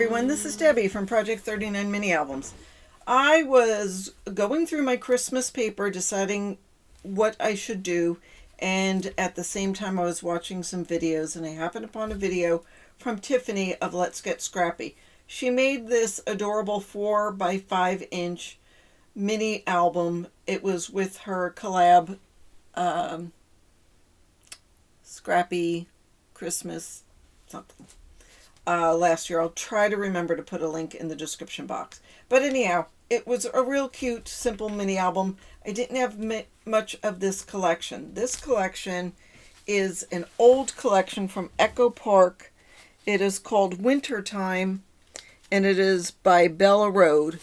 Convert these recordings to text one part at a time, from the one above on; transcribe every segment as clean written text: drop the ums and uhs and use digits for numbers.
everyone, this is Debbie from Project 39 Mini Albums. I was going through my Christmas paper deciding what I should do, and at the same time I was watching some videos, and I happened upon a video from Tiffany of Let's Get Scrappy. She made this adorable 4 by 5 inch mini album. It was with her collab Scrappy Christmas something. Last year. I'll try to remember to put a link in the description box. But anyhow, it was a real cute, simple mini album. I didn't have much of this collection. This collection is an old collection from Echo Park. It is called Wintertime, and it is by Bella Road.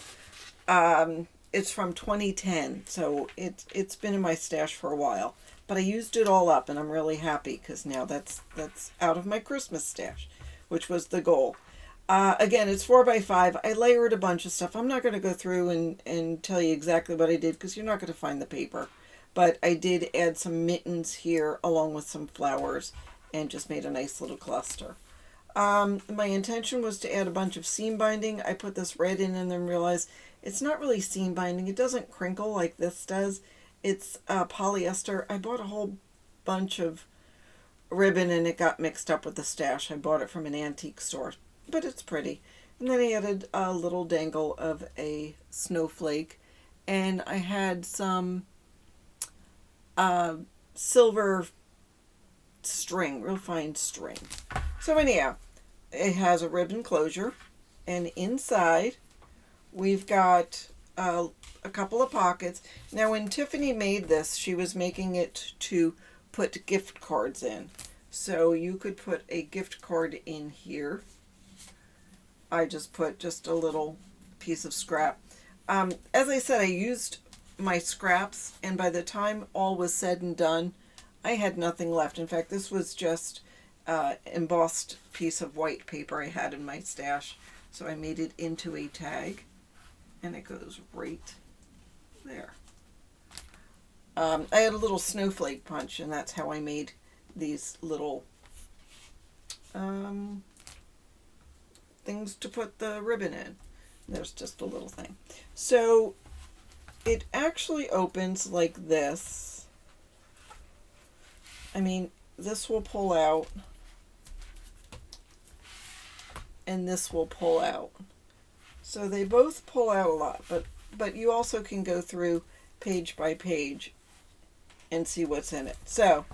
It's from 2010, so it's been in my stash for a while. But I used it all up, and I'm really happy because now that's out of my Christmas stash, which was the goal. Again, it's 4 by 5. I layered a bunch of stuff. I'm not going to go through and tell you exactly what I did because you're not going to find the paper. But I did add some mittens here along with some flowers and just made a nice little cluster. My intention was to add a bunch of seam binding. I put this red in and then realized it's not really seam binding. It doesn't crinkle like this does. It's polyester. I bought a whole bunch of ribbon and it got mixed up with the stash. I bought it from an antique store, but it's pretty. And then I added a little dangle of a snowflake, and I had some silver string, real fine string. So anyhow, it has a ribbon closure, and inside we've got a couple of pockets. Now when Tiffany made this, she was making it to put gift cards in. So you could put a gift card in here. I just put just a little piece of scrap. As I said, I used my scraps, and by the time all was said and done, I had nothing left. In fact, this was just embossed piece of white paper I had in my stash. So I made it into a tag, and it goes right there. I had a little snowflake punch, and that's how I made these little things to put the ribbon in. There's just a little thing. So it actually opens like this. I mean, this will pull out, and this will pull out. So they both pull out a lot, but you also can go through page by page and see what's in it. So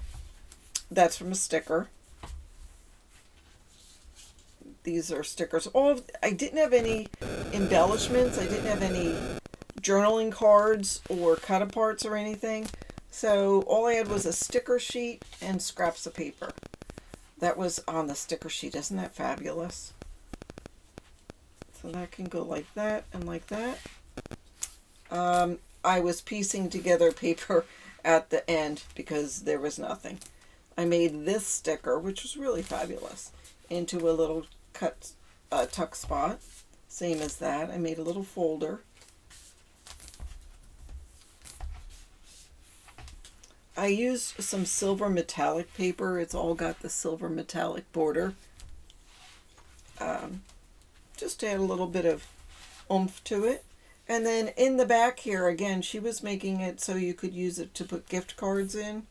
that's from a sticker. These are stickers. I didn't have any embellishments. I didn't have any journaling cards or cut aparts or anything. So all I had was a sticker sheet and scraps of paper. That was on the sticker sheet. Isn't that fabulous? So that can go like that and like that. I was piecing together paper at the end because there was nothing. I made this sticker, which was really fabulous, into a little cut tuck spot. Same as that. I made a little folder. I used some silver metallic paper. It's all got the silver metallic border. Just to add a little bit of oomph to it. And then in the back here, again, she was making it so you could use it to put gift cards in.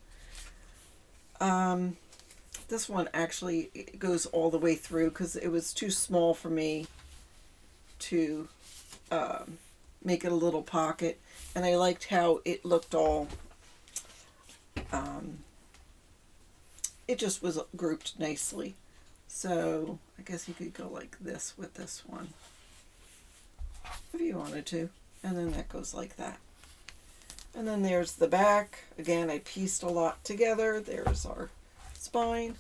This one actually goes all the way through because it was too small for me to make it a little pocket. And I liked how it looked all, it just was grouped nicely. So I guess you could go like this with this one, if you wanted to. And then that goes like that. And then there's the back. Again, I pieced a lot together. There's our spine.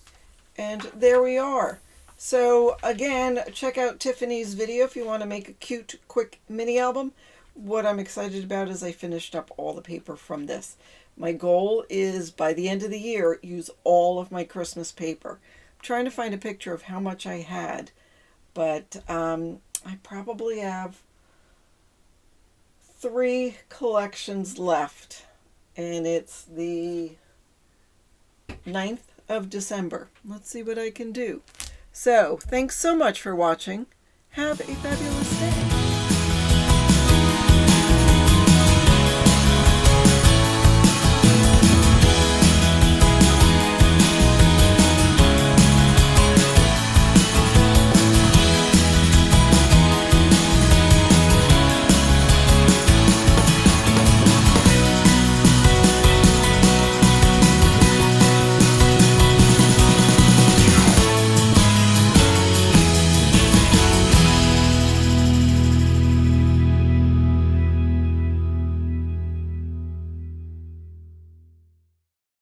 And there we are. So again, check out Tiffany's video if you want to make a cute, quick mini album. What I'm excited about is I finished up all the paper from this. My goal is by the end of the year, use all of my Christmas paper. I'm trying to find a picture of how much I had, but I probably have 3 collections left, and it's the 9th of December. Let's see what I can do. So, thanks so much for watching. Have a fabulous day.